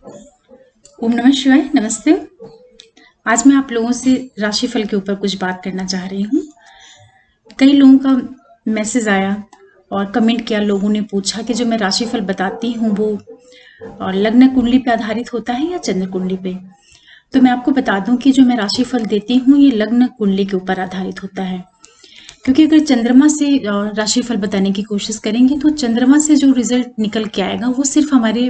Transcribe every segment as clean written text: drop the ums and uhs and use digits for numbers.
ओम नमः शिवाय। नमस्ते। आज मैं आप लोगों से राशिफल के ऊपर कुछ बात करना चाह रही हूँ। कई लोगों का मैसेज आया और कमेंट किया, लोगों ने पूछा कि जो मैं राशिफल बताती हूँ वो लग्न कुंडली पे आधारित होता है या चंद्र कुंडली पे। तो मैं आपको बता दूं कि जो मैं राशिफल देती हूँ ये लग्न कुंडली के ऊपर आधारित होता है, क्योंकि अगर चंद्रमा से राशिफल बताने की कोशिश करेंगे तो चंद्रमा से जो रिजल्ट निकल के आएगा वो सिर्फ हमारे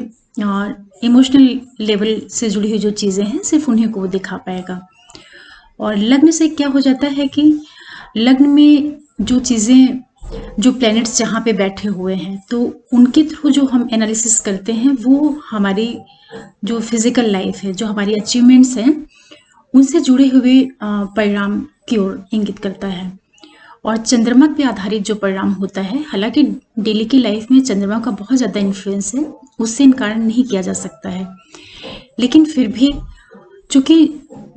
इमोशनल लेवल से जुड़ी हुई जो चीज़ें हैं सिर्फ उन्हीं को वो दिखा पाएगा। और लग्न से क्या हो जाता है कि लग्न में जो चीज़ें, जो प्लैनेट्स जहाँ पे बैठे हुए हैं तो उनके थ्रू जो हम एनालिसिस करते हैं वो हमारी जो फिजिकल लाइफ है, जो हमारी अचीवमेंट्स हैं, उनसे जुड़े हुए परिणाम की ओर इंगित करता है। और चंद्रमा पे आधारित जो परिणाम होता है, हालांकि डेली की लाइफ में चंद्रमा का बहुत ज़्यादा इन्फ्लुएंस है, उससे इनकार नहीं किया जा सकता है, लेकिन फिर भी चूंकि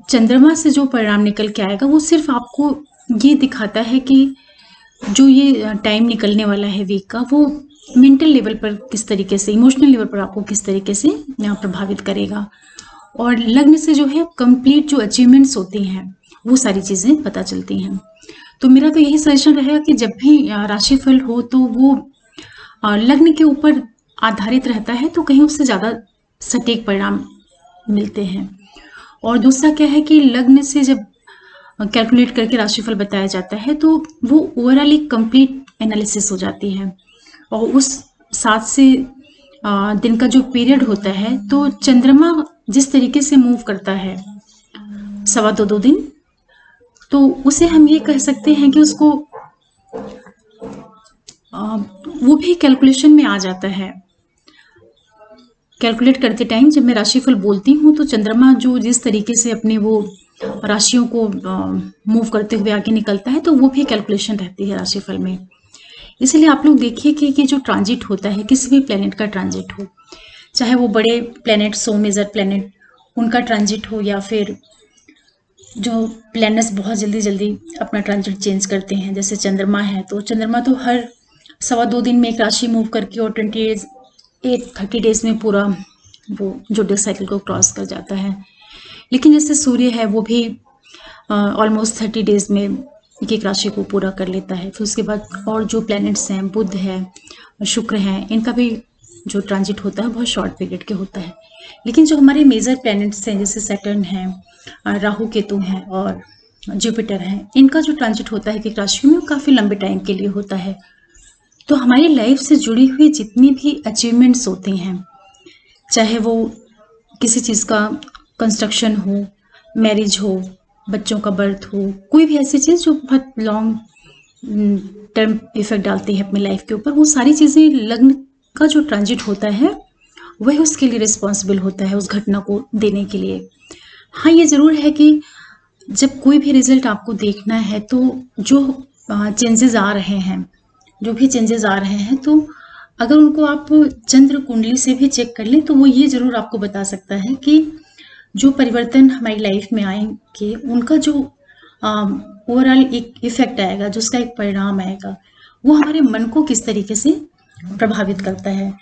चंद्रमा से जो परिणाम निकल के आएगा वो सिर्फ आपको ये दिखाता है कि जो ये टाइम निकलने वाला है वीक का, वो मेंटल लेवल पर किस तरीके से, इमोशनल लेवल पर आपको किस तरीके से प्रभावित करेगा। और लग्न से जो है कंप्लीट जो अचीवमेंट्स होती हैं वो सारी चीज़ें पता चलती हैं। तो मेरा तो यही सजेशन रहेगा कि जब भी राशिफल हो तो वो लग्न के ऊपर आधारित रहता है, तो कहीं उससे ज़्यादा सटीक परिणाम मिलते हैं। और दूसरा क्या है कि लग्न से जब कैलकुलेट करके राशिफल बताया जाता है तो वो ओवरऑल एक कंप्लीट एनालिसिस हो जाती है। और उस 7 से दिन का जो पीरियड होता है, तो चंद्रमा जिस तरीके से मूव करता है 2.25 दिन, तो उसे हम ये कह सकते हैं कि उसको वो भी कैलकुलेशन में आ जाता है। कैलकुलेट करते टाइम जब मैं राशिफल बोलती हूँ तो चंद्रमा जो जिस तरीके से अपने वो राशियों को मूव करते हुए आगे निकलता है, तो वो भी कैलकुलेशन रहती है राशिफल में। इसलिए आप लोग देखिए कि जो ट्रांजिट होता है, किसी भी प्लेनेट का ट्रांजिट हो, चाहे वो बड़े प्लेनेट्स हो, मेजर प्लेनेट, उनका ट्रांजिट हो, या फिर जो प्लैनेट्स बहुत जल्दी जल्दी अपना ट्रांजिट चेंज करते हैं, जैसे चंद्रमा है, तो चंद्रमा तो हर 2.25 दिन में एक राशि मूव करके और 30 डेज में पूरा वो जोडिक साइकिल को क्रॉस कर जाता है। लेकिन जैसे सूर्य है वो भी ऑलमोस्ट 30 डेज में एक राशि को पूरा कर लेता है। फिर उसके बाद और जो प्लैनेट्स हैं, बुध है, शुक्र हैं, इनका भी जो ट्रांजिट होता है बहुत शॉर्ट पीरियड के होता है। लेकिन जो हमारे मेजर प्लैनेट्स हैं, जैसे सैटर्न है, राहु केतु हैं और जुपिटर हैं, इनका जो ट्रांजिट होता है कि राशि में, काफ़ी लंबे टाइम के लिए होता है। तो हमारी लाइफ से जुड़ी हुई जितनी भी अचीवमेंट्स होती हैं, चाहे वो किसी चीज़ का कंस्ट्रक्शन हो, मैरिज हो, बच्चों का बर्थ हो, कोई भी ऐसी चीज़ जो बहुत लॉन्ग टर्म इफेक्ट डालती है अपनी लाइफ के ऊपर, वो सारी चीज़ें लग्न का जो ट्रांजिट होता है वह उसके लिए रिस्पॉन्सिबल होता है, उस घटना को देने के लिए। हाँ, ये ज़रूर है कि जब कोई भी रिजल्ट आपको देखना है तो जो चेंजेस आ रहे हैं, जो भी चेंजेस आ रहे हैं, तो अगर उनको आप चंद्र कुंडली से भी चेक कर लें तो वो ये ज़रूर आपको बता सकता है कि जो परिवर्तन हमारी लाइफ में आएंगे उनका जो ओवरऑल एक इफेक्ट आएगा, जो उसका एक परिणाम आएगा, वो हमारे मन को किस तरीके से प्रभावित करता है।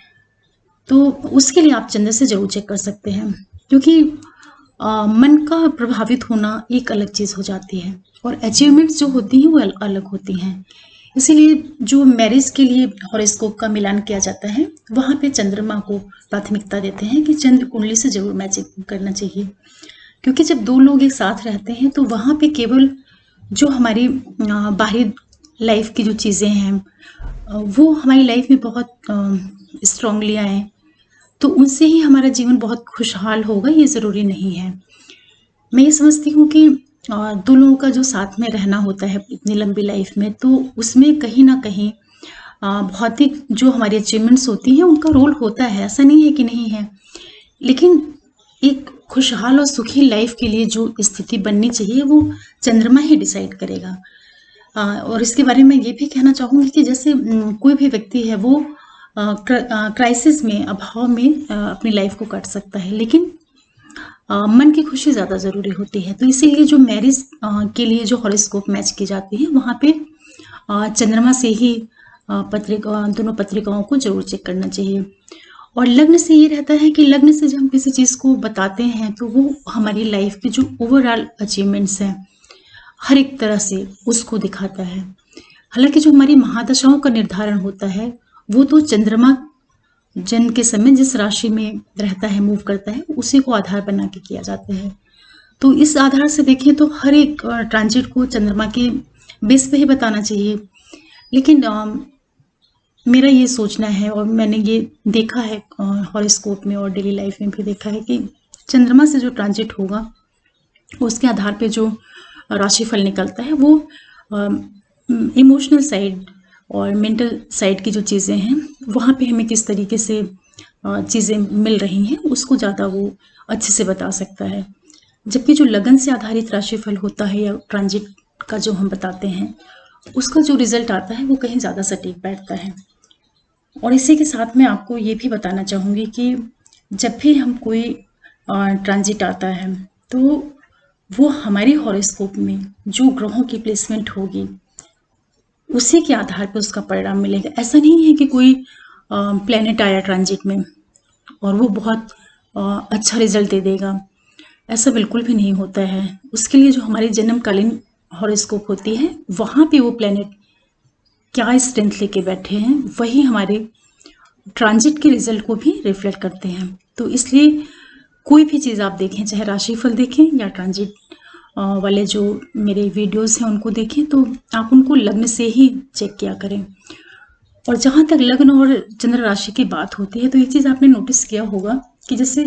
तो उसके लिए आप चंद्र से जरूर चेक कर सकते हैं, क्योंकि मन का प्रभावित होना एक अलग चीज़ हो जाती है और अचीवमेंट्स जो होती हैं वो अलग होती हैं। इसीलिए जो मैरिज के लिए हॉरोस्कोप का मिलान किया जाता है, वहाँ पे चंद्रमा को प्राथमिकता देते हैं कि चंद्र कुंडली से जरूर मैचिंग करना चाहिए। क्योंकि जब दो लोग एक साथ रहते हैं तो वहाँ पे केवल जो हमारी बाहरी लाइफ की जो चीज़ें हैं वो हमारी लाइफ में बहुत स्ट्रांगली आए, तो उनसे ही हमारा जीवन बहुत खुशहाल होगा, ये ज़रूरी नहीं है। मैं ये समझती हूँ कि दो लोगों का जो साथ में रहना होता है इतनी लंबी लाइफ में, तो उसमें कहीं ना कहीं भौतिक जो हमारी अचीवमेंट्स होती हैं उनका रोल होता है, ऐसा नहीं है कि नहीं है। लेकिन एक खुशहाल और सुखी लाइफ के लिए जो स्थिति बननी चाहिए वो चंद्रमा ही डिसाइड करेगा। और इसके बारे में ये भी कहना चाहूँगी कि जैसे कोई भी व्यक्ति है वो क्राइसिस में, अभाव में अपनी लाइफ को काट सकता है, लेकिन मन की खुशी ज़्यादा ज़रूरी होती है। तो इसीलिए जो मैरिज के लिए जो हॉरोस्कोप मैच की जाती है वहाँ पे चंद्रमा से ही दोनों पत्रिकाओं को जरूर चेक करना चाहिए। और लग्न से ये रहता है कि लग्न से जब हम किसी चीज को बताते हैं तो वो हमारी लाइफ के जो ओवरऑल अचीवमेंट्स हैं हर एक तरह से उसको दिखाता है। हालांकि जो हमारी महादशाओं का निर्धारण होता है वो तो चंद्रमा जन्म के समय जिस राशि में रहता है, मूव करता है, उसी को आधार बना के किया जाता है। तो इस आधार से देखें तो हर एक ट्रांजिट को चंद्रमा के बेस पे ही बताना चाहिए। लेकिन मेरा ये सोचना है और मैंने ये देखा है हॉरोस्कोप में और डेली लाइफ में भी देखा है कि चंद्रमा से जो ट्रांजिट होगा उसके आधार पे जो राशिफल निकलता है वो इमोशनल साइड और मेंटल साइड की जो चीज़ें हैं वहाँ पे हमें किस तरीके से चीज़ें मिल रही हैं उसको ज़्यादा वो अच्छे से बता सकता है। जबकि जो लगन से आधारित राशिफल होता है या ट्रांजिट का जो हम बताते हैं उसका जो रिजल्ट आता है वो कहीं ज़्यादा सटीक बैठता है। और इसी के साथ मैं आपको ये भी बताना चाहूँगी कि जब भी हम कोई ट्रांजिट आता है तो वो हमारे हॉरोस्कोप में जो ग्रहों की प्लेसमेंट होगी उसी के आधार पर उसका परिणाम मिलेगा। ऐसा नहीं है कि कोई प्लेनेट आया ट्रांजिट में और वो बहुत अच्छा रिजल्ट दे देगा, ऐसा बिल्कुल भी नहीं होता है। उसके लिए जो हमारी जन्मकालीन हॉरोस्कोप होती है वहाँ पे वो प्लेनेट क्या स्ट्रेंथ लेके बैठे हैं वही हमारे ट्रांजिट के रिजल्ट को भी रिफ्लेक्ट करते हैं। तो इसलिए कोई भी चीज़ आप देखें, चाहे राशिफल देखें या ट्रांजिट वाले जो मेरे वीडियोस हैं उनको देखें, तो आप उनको लग्न से ही चेक किया करें। और जहाँ तक लग्न और चंद्र राशि की बात होती है तो ये चीज़ आपने नोटिस किया होगा कि जैसे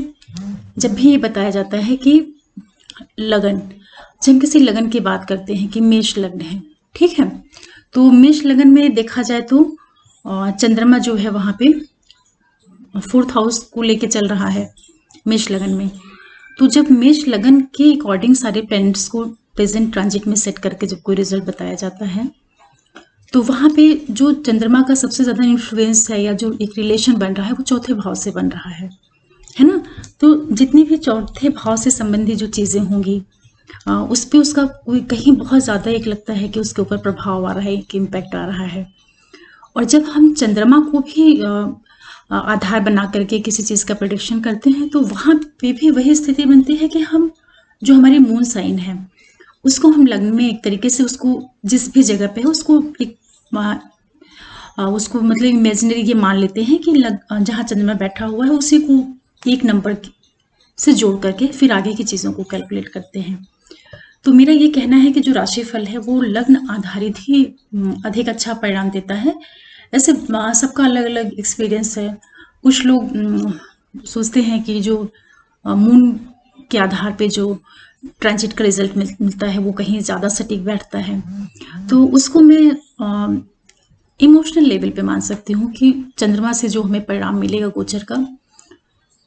जब भी ये बताया जाता है कि लगन, जब हम किसी लगन की बात करते हैं कि मेष लग्न है, ठीक है, तो मेष लगन में देखा जाए तो चंद्रमा जो है वहाँ पे 4th हाउस को लेके चल रहा है मेष लगन में। तो जब मेष लगन के अकॉर्डिंग सारे प्लैनेट्स को प्रेजेंट ट्रांजिट में सेट करके जब कोई रिजल्ट बताया जाता है तो वहाँ पे जो चंद्रमा का सबसे ज़्यादा इन्फ्लुएंस है या जो एक रिलेशन बन रहा है वो चौथे भाव से बन रहा है ना। तो जितनी भी चौथे भाव से संबंधी जो चीज़ें होंगी उस पर उसका कोई कहीं बहुत ज़्यादा एक लगता है कि उसके ऊपर प्रभाव आ रहा है, एक इम्पैक्ट आ रहा है। और जब हम चंद्रमा को भी आधार बना करके किसी चीज़ का प्रेडिक्शन करते हैं तो वहाँ पे भी वही स्थिति बनती है कि हम जो हमारी मून साइन है उसको हम लग्न में एक तरीके से उसको जिस भी जगह पे है उसको एक उसको मतलब इमेजिनरी ये मान लेते हैं कि जहाँ चंद्रमा बैठा हुआ है उसी को एक नंबर से जोड़ करके फिर आगे की चीज़ों को कैलकुलेट करते हैं। तो मेरा ये कहना है कि जो राशिफल है वो लग्न आधारित ही अधिक अच्छा परिणाम देता है। ऐसे सबका अलग अलग एक्सपीरियंस है। कुछ लोग सोचते हैं कि जो मून के आधार पे जो ट्रांजिट का रिजल्ट मिलता है वो कहीं ज़्यादा सटीक बैठता है, तो उसको मैं इमोशनल लेवल पे मान सकती हूँ कि चंद्रमा से जो हमें परिणाम मिलेगा गोचर का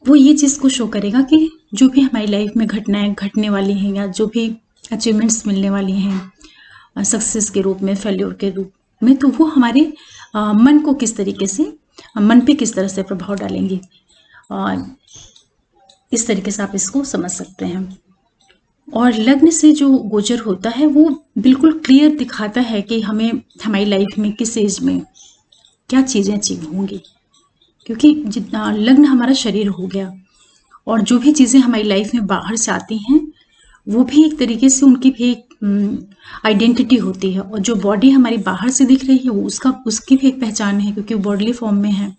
वो ये चीज़ को शो करेगा कि जो भी हमारी लाइफ में घटनाएं घटने वाली हैं या जो भी अचीवमेंट्स मिलने वाली हैं सक्सेस के रूप में, फेल्योर के रूप में, तो वो हमारे मन को किस तरीके से, मन पे किस तरह से प्रभाव डालेंगे। इस तरीके से आप इसको समझ सकते हैं। और लग्न से जो गोचर होता है वो बिल्कुल क्लियर दिखाता है कि हमें हमारी लाइफ में किस एज में क्या चीज़ें अचीव होंगी, क्योंकि जितना लग्न हमारा शरीर हो गया और जो भी चीज़ें हमारी लाइफ में बाहर से आती हैं वो भी एक तरीके से उनकी भी एक आइडेंटिटी होती है। और जो बॉडी हमारी बाहर से दिख रही है वो उसकी भी एक पहचान है क्योंकि वो बॉडली फॉर्म में है।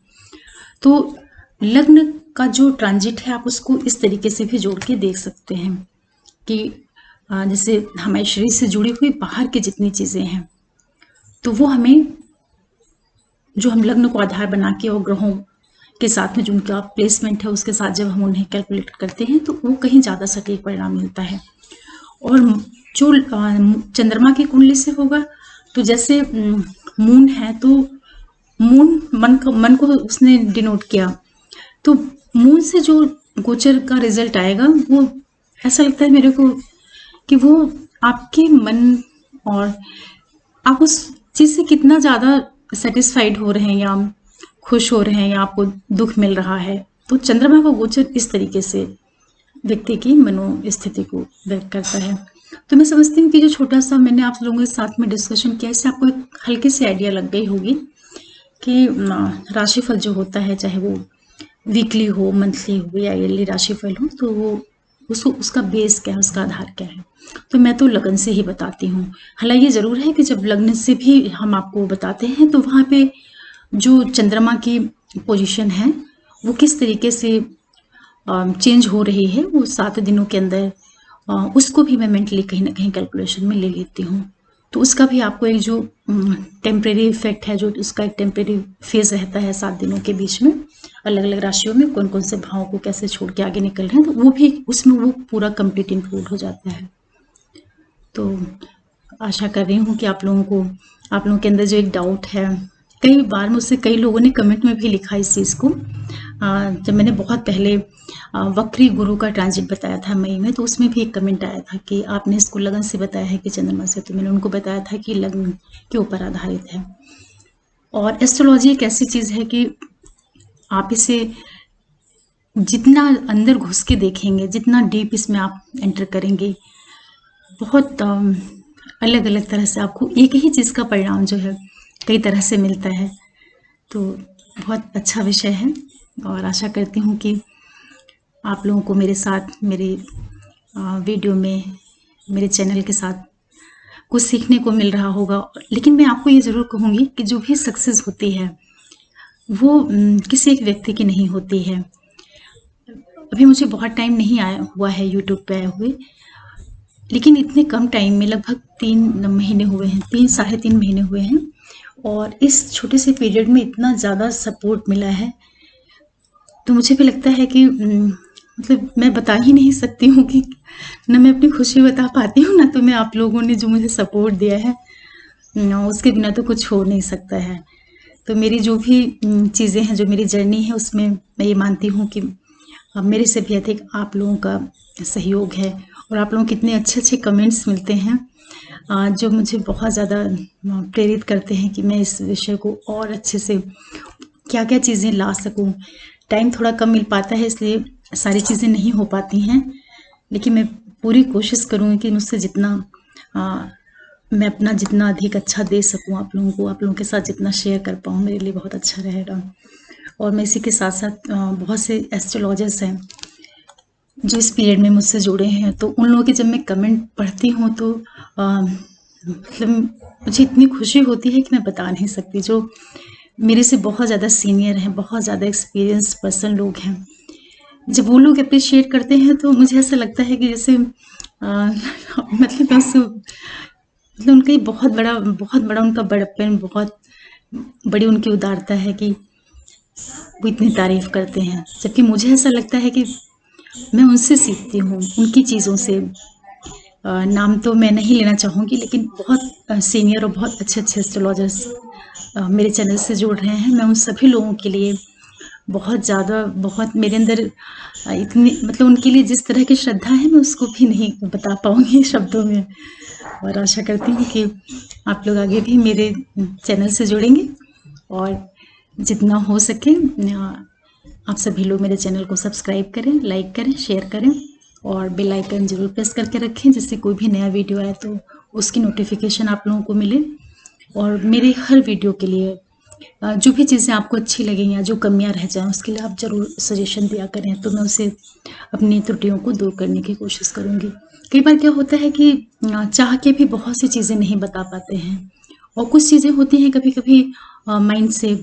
तो लग्न का जो ट्रांजिट है आप उसको इस तरीके से भी जोड़ के देख सकते हैं कि जैसे हमारे शरीर से जुड़ी हुई बाहर की जितनी चीज़ें हैं तो वो हमें, जो हम लग्न को आधार बना के और ग्रहों के साथ में जो उनका प्लेसमेंट है उसके साथ जब हम उन्हें कैलकुलेट करते हैं तो वो कहीं ज़्यादा सटीक परिणाम मिलता है। और जो चंद्रमा की कुंडली से होगा तो जैसे मून है तो मून मन को उसने डिनोट किया, तो मून से जो गोचर का रिजल्ट आएगा वो ऐसा लगता है मेरे को कि वो आपके मन और आप उस चीज़ से कितना ज़्यादा सेटिस्फाइड हो रहे हैं या खुश हो रहे हैं या आपको दुख मिल रहा है। तो चंद्रमा का गोचर इस तरीके से व्यक्ति की मनोस्थिति को व्यक्त करता है। तो मैं समझती हूँ कि जो छोटा सा मैंने आप लोगों के साथ में डिस्कशन किया इससे आपको एक हल्की सी आइडिया लग गई होगी कि राशिफल जो होता है चाहे वो वीकली हो, मंथली हो या ईयरली राशिफल हो, तो वो उसको उसका बेस क्या है, उसका आधार क्या है। तो मैं तो लगन से ही बताती हूँ। हालाँकि ये ज़रूर है कि जब लग्न से भी हम आपको बताते हैं तो वहाँ पे जो चंद्रमा की पोजीशन है वो किस तरीके से चेंज हो रही है वो 7 दिनों के अंदर, उसको भी मैं मेंटली कहीं न कहीं कैलकुलेशन में ले लेती हूँ। तो उसका भी आपको एक जो टेम्परेरी इफ़ेक्ट है, जो उसका एक टेम्परेरी फ़ेज़ रहता है 7 दिनों के बीच में, अलग-अलग राशियों में कौन-कौन से भावों को कैसे छोड़ के आगे निकल रहे हैं, तो वो भी उसमें वो पूरा कंप्लीट इंक्लूड हो जाता है। तो आशा कर रही हूँ कि आप लोगों के अंदर जो एक डाउट है, कई बार मुझसे कई लोगों ने कमेंट में भी लिखा इस चीज़ को। जब मैंने बहुत पहले वक्री गुरु का ट्रांजिट बताया था मई में, तो उसमें भी एक कमेंट आया था कि आपने इसको लगन से बताया है कि चंद्रमा से, तो मैंने उनको बताया था कि लग्न के ऊपर आधारित है। और एस्ट्रोलॉजी एक ऐसी चीज़ है कि आप इसे जितना अंदर घुस के देखेंगे, जितना डीप इसमें आप एंटर करेंगे, बहुत अलग-अलग तरह से आपको एक ही चीज़ का परिणाम जो है कई तरह से मिलता है। तो बहुत अच्छा विषय है और आशा करती हूँ कि आप लोगों को मेरे साथ मेरे वीडियो में, मेरे चैनल के साथ कुछ सीखने को मिल रहा होगा। लेकिन मैं आपको ये ज़रूर कहूँगी कि जो भी सक्सेस होती है वो किसी एक व्यक्ति की नहीं होती है। अभी मुझे बहुत टाइम नहीं आया हुआ है यूट्यूब पे आए हुए, लेकिन इतने कम टाइम में लगभग 3 महीने हुए हैं, 3 साढ़े 3 महीने हुए हैं और इस छोटे से पीरियड में इतना ज़्यादा सपोर्ट मिला है, तो मुझे भी लगता है कि मतलब मैं बता ही नहीं सकती हूँ कि ना मैं अपनी खुशी बता पाती हूँ, ना तो मैं आप लोगों ने जो मुझे सपोर्ट दिया है, उसके बिना तो कुछ हो नहीं सकता है। तो मेरी जो भी चीज़ें हैं, जो मेरी जर्नी है, उसमें मैं ये मानती हूँ कि मेरे से भी अधिक आप लोगों का सहयोग है और आप लोगों के इतने अच्छे-अच्छे कमेंट्स मिलते हैं, जो मुझे बहुत ज़्यादा प्रेरित करते हैं कि मैं इस विषय को और अच्छे से क्या-क्या चीज़ें ला सकूँ। टाइम थोड़ा कम मिल पाता है, इसलिए सारी चीज़ें नहीं हो पाती हैं, लेकिन मैं पूरी कोशिश करूँगी कि मुझसे जितना मैं अपना जितना अधिक अच्छा दे सकूँ आप लोगों को, आप लोगों के साथ जितना शेयर कर पाऊँ, मेरे लिए बहुत अच्छा रहेगा। और मैं इसी के साथ-साथ बहुत से एस्ट्रोलॉजर्स हैं जो इस पीरियड में मुझसे जुड़े हैं, तो उन लोगों के जब मैं कमेंट पढ़ती हूँ तो मतलब मुझे इतनी खुशी होती है कि मैं बता नहीं सकती। जो मेरे से बहुत ज़्यादा सीनियर हैं, बहुत ज़्यादा एक्सपीरियंस पर्सन लोग हैं, जब वो लोग एप्रिशिएट करते हैं तो मुझे ऐसा लगता है कि जैसे मतलब मैं उससे मतलब उनका ये बहुत बड़ा उनका बड़प्पन, बहुत बड़ी उनकी उदारता है कि वो इतनी तारीफ़ करते हैं। जबकि मुझे ऐसा लगता है कि मैं उनसे सीखती हूँ, उनकी चीज़ों से। नाम तो मैं नहीं लेना चाहूँगी, लेकिन बहुत सीनियर और बहुत अच्छे-अच्छे एस्ट्रोलॉजर्स मेरे चैनल से जुड़ रहे हैं। मैं उन सभी लोगों के लिए बहुत ज़्यादा बहुत मेरे अंदर इतनी मतलब उनके लिए जिस तरह की श्रद्धा है, मैं उसको भी नहीं बता पाऊँगी शब्दों में। और आशा करती हूँ कि आप लोग आगे भी मेरे चैनल से जुड़ेंगे और जितना हो सके आप सभी लोग मेरे चैनल को सब्सक्राइब करें, लाइक करें, शेयर करें और बेल आइकन ज़रूर प्रेस करके रखें, जिससे कोई भी नया वीडियो आए तो उसकी नोटिफिकेशन आप लोगों को मिले। और मेरे हर वीडियो के लिए जो भी चीज़ें आपको अच्छी लगें या जो कमियां रह जाएं, उसके लिए आप ज़रूर सजेशन दिया करें, तो मैं उसे अपनी त्रुटियों को दूर करने की कोशिश करूँगी। कई बार क्या होता है कि चाह के भी बहुत सी चीज़ें नहीं बता पाते हैं और कुछ चीज़ें होती हैं कभी-कभी माइंड से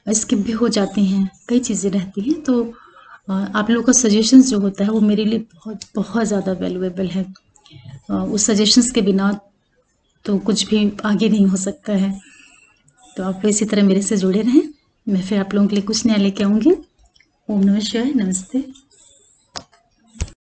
स्किप भी हो जाती हैं, कई चीज़ें रहती हैं, तो आप लोगों का सजेशंस जो होता है वो मेरे लिए बहुत बहुत ज़्यादा वैल्यूएबल है। उस सजेशंस के बिना तो कुछ भी आगे नहीं हो सकता है। तो आप लोग इसी तरह मेरे से जुड़े रहें। मैं फिर आप लोगों के लिए कुछ नया लेके आऊँगी। ओम नमः शिवाय, नमस्ते।